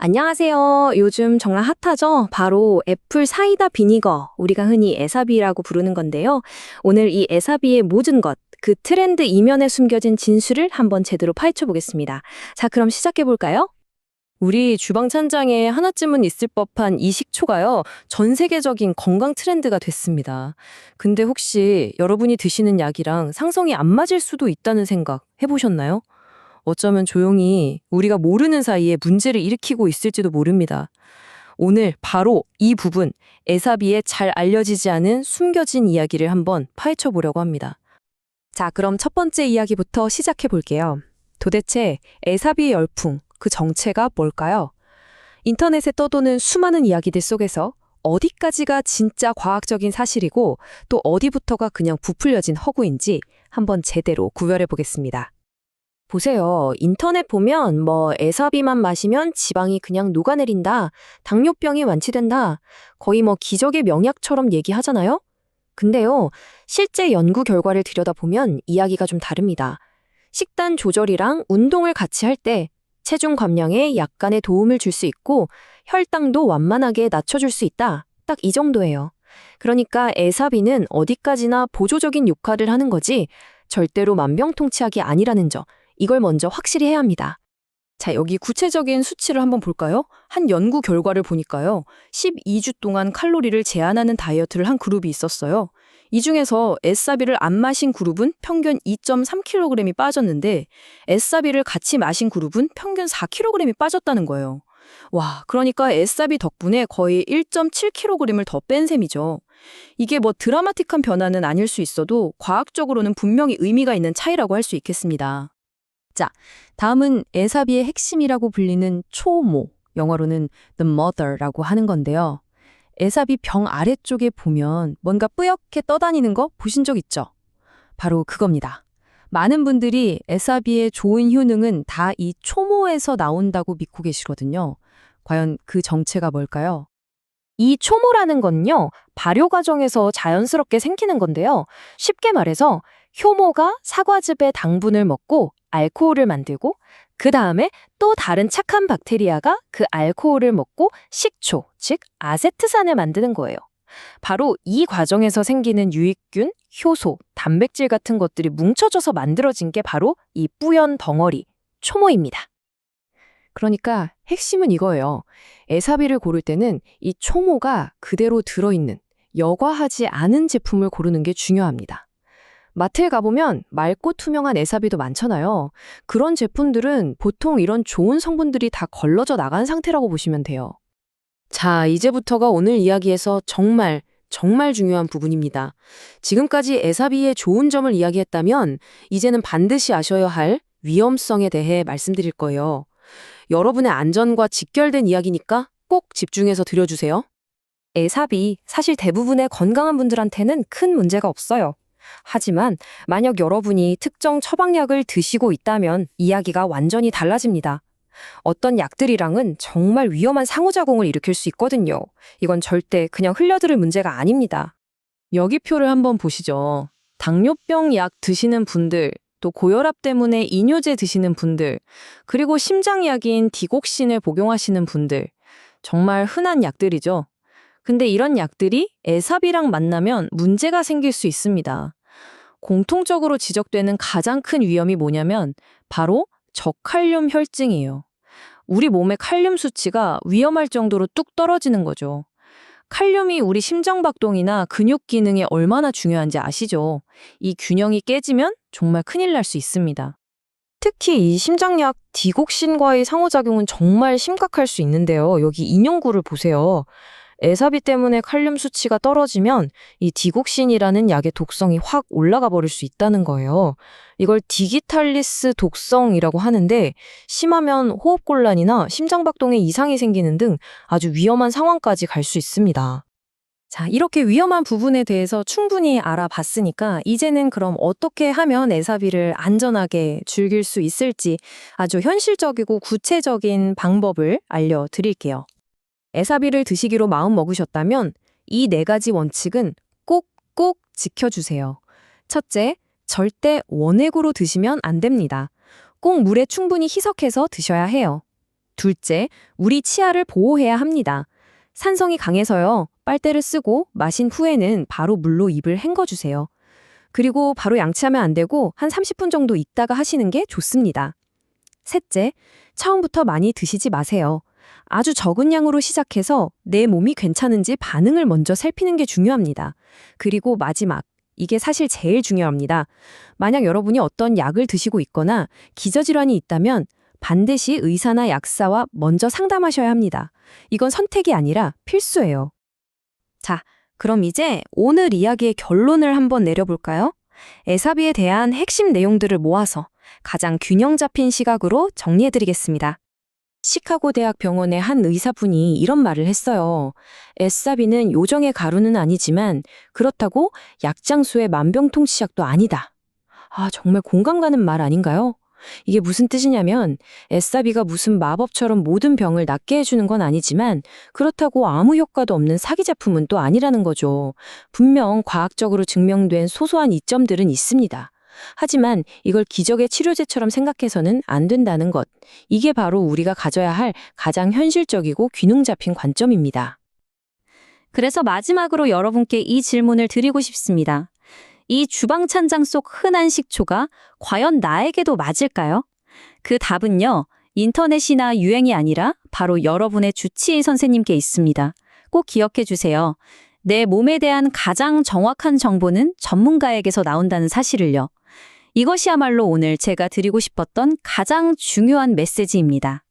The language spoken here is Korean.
안녕하세요. 요즘 정말 핫하죠? 바로 애플 사이다 비니거, 우리가 흔히 에사비라고 부르는 건데요. 오늘 이 에사비의 모든 것, 그 트렌드 이면에 숨겨진 진술을 한번 제대로 파헤쳐 보겠습니다. 자, 그럼 시작해 볼까요? 우리 주방 찬장에 하나쯤은 있을 법한 이 식초가요, 전 세계적인 건강 트렌드가 됐습니다. 근데 혹시 여러분이 드시는 약이랑 상성이 안 맞을 수도 있다는 생각 해보셨나요? 어쩌면 조용히 우리가 모르는 사이에 문제를 일으키고 있을지도 모릅니다. 오늘 바로 이 부분, 에사비의 잘 알려지지 않은 숨겨진 이야기를 한번 파헤쳐 보려고 합니다. 자, 그럼 첫 번째 이야기부터 시작해 볼게요. 도대체 에사비의 열풍, 그 정체가 뭘까요? 인터넷에 떠도는 수많은 이야기들 속에서 어디까지가 진짜 과학적인 사실이고 또 어디부터가 그냥 부풀려진 허구인지 한번 제대로 구별해 보겠습니다. 보세요. 인터넷 보면 에사비만 마시면 지방이 그냥 녹아내린다. 당뇨병이 완치된다. 거의 기적의 명약처럼 얘기하잖아요? 근데요, 실제 연구 결과를 들여다보면 이야기가 좀 다릅니다. 식단 조절이랑 운동을 같이 할 때 체중 감량에 약간의 도움을 줄 수 있고 혈당도 완만하게 낮춰줄 수 있다. 딱 이 정도예요. 그러니까 에사비는 어디까지나 보조적인 역할을 하는 거지 절대로 만병통치약이 아니라는 점. 이걸 먼저 확실히 해야 합니다. 자, 여기 구체적인 수치를 한번 볼까요? 한 연구 결과를 보니까요. 12주 동안 칼로리를 제한하는 다이어트를 한 그룹이 있었어요. 이 중에서 에사비를 안 마신 그룹은 평균 2.3kg이 빠졌는데 에사비를 같이 마신 그룹은 평균 4kg이 빠졌다는 거예요. 와, 그러니까 에사비 덕분에 거의 1.7kg을 더 뺀 셈이죠. 이게 드라마틱한 변화는 아닐 수 있어도 과학적으로는 분명히 의미가 있는 차이라고 할 수 있겠습니다. 자, 다음은 에사비의 핵심이라고 불리는 초모, 영어로는 the mother라고 하는 건데요. 에사비 병 아래쪽에 보면 뭔가 뿌옇게 떠다니는 거 보신 적 있죠? 바로 그겁니다. 많은 분들이 에사비의 좋은 효능은 다 이 초모에서 나온다고 믿고 계시거든요. 과연 그 정체가 뭘까요? 이 초모라는 건요, 발효 과정에서 자연스럽게 생기는 건데요. 쉽게 말해서 효모가 사과즙의 당분을 먹고 알코올을 만들고 그 다음에 또 다른 착한 박테리아가 그 알코올을 먹고 식초, 즉 아세트산을 만드는 거예요. 바로 이 과정에서 생기는 유익균, 효소, 단백질 같은 것들이 뭉쳐져서 만들어진 게 바로 이 뿌연 덩어리, 초모입니다. 그러니까 핵심은 이거예요. 에사비를 고를 때는 이 초모가 그대로 들어있는 여과하지 않은 제품을 고르는 게 중요합니다. 마트에 가보면 맑고 투명한 에사비도 많잖아요. 그런 제품들은 보통 이런 좋은 성분들이 다 걸러져 나간 상태라고 보시면 돼요. 자, 이제부터가 오늘 이야기에서 정말 중요한 부분입니다. 지금까지 에사비의 좋은 점을 이야기했다면 이제는 반드시 아셔야 할 위험성에 대해 말씀드릴 거예요. 여러분의 안전과 직결된 이야기니까 꼭 집중해서 들려주세요. 에사비, 사실 대부분의 건강한 분들한테는 큰 문제가 없어요. 하지만 만약 여러분이 특정 처방약을 드시고 있다면 이야기가 완전히 달라집니다. 어떤 약들이랑은 정말 위험한 상호작용을 일으킬 수 있거든요. 이건 절대 그냥 흘려들을 문제가 아닙니다. 여기 표를 한번 보시죠. 당뇨병 약 드시는 분들, 또 고혈압 때문에 이뇨제 드시는 분들, 그리고 심장약인 디곡신을 복용하시는 분들. 정말 흔한 약들이죠. 근데 이런 약들이 에사비랑 만나면 문제가 생길 수 있습니다. 공통적으로 지적되는 가장 큰 위험이 뭐냐면 바로 저칼륨 혈증이에요. 우리 몸의 칼륨 수치가 위험할 정도로 뚝 떨어지는 거죠. 칼륨이 우리 심장박동이나 근육 기능에 얼마나 중요한지 아시죠? 이 균형이 깨지면 정말 큰일 날 수 있습니다. 특히 이 심장약 디곡신과의 상호작용은 정말 심각할 수 있는데요. 여기 인용구를 보세요. 에사비 때문에 칼륨 수치가 떨어지면 이 디곡신이라는 약의 독성이 확 올라가 버릴 수 있다는 거예요. 이걸 디기탈리스 독성이라고 하는데 심하면 호흡곤란이나 심장박동에 이상이 생기는 등 아주 위험한 상황까지 갈 수 있습니다. 자, 이렇게 위험한 부분에 대해서 충분히 알아봤으니까 이제는 그럼 어떻게 하면 에사비를 안전하게 즐길 수 있을지 아주 현실적이고 구체적인 방법을 알려드릴게요. 에사비를 드시기로 마음 먹으셨다면 이 4가지 원칙은 꼭꼭 지켜주세요. 첫째, 절대 원액으로 드시면 안 됩니다. 꼭 물에 충분히 희석해서 드셔야 해요. 둘째, 우리 치아를 보호해야 합니다. 산성이 강해서요. 빨대를 쓰고 마신 후에는 바로 물로 입을 헹궈주세요. 그리고 바로 양치하면 안 되고 한 30분 정도 있다가 하시는 게 좋습니다. 셋째, 처음부터 많이 드시지 마세요. 아주 적은 양으로 시작해서 내 몸이 괜찮은지 반응을 먼저 살피는 게 중요합니다. 그리고 마지막, 이게 사실 제일 중요합니다. 만약 여러분이 어떤 약을 드시고 있거나 기저질환이 있다면 반드시 의사나 약사와 먼저 상담하셔야 합니다. 이건 선택이 아니라 필수예요. 자, 그럼 이제 오늘 이야기의 결론을 한번 내려볼까요? 에사비에 대한 핵심 내용들을 모아서 가장 균형 잡힌 시각으로 정리해드리겠습니다. 시카고 대학 병원의 한 의사분이 이런 말을 했어요. 에사비는 요정의 가루는 아니지만 그렇다고 약장수의 만병통치약도 아니다. 아, 정말 공감 가는 말 아닌가요? 이게 무슨 뜻이냐면 에사비가 무슨 마법처럼 모든 병을 낫게 해주는 건 아니지만 그렇다고 아무 효과도 없는 사기 제품은 또 아니라는 거죠. 분명 과학적으로 증명된 소소한 이점들은 있습니다. 하지만 이걸 기적의 치료제처럼 생각해서는 안 된다는 것. 이게 바로 우리가 가져야 할 가장 현실적이고 균형 잡힌 관점입니다. 그래서 마지막으로 여러분께 이 질문을 드리고 싶습니다. 이 주방찬장 속 흔한 식초가 과연 나에게도 맞을까요? 그 답은요, 인터넷이나 유행이 아니라 바로 여러분의 주치의 선생님께 있습니다. 꼭 기억해 주세요. 내 몸에 대한 가장 정확한 정보는 전문가에게서 나온다는 사실을요. 이것이야말로 오늘 제가 드리고 싶었던 가장 중요한 메시지입니다.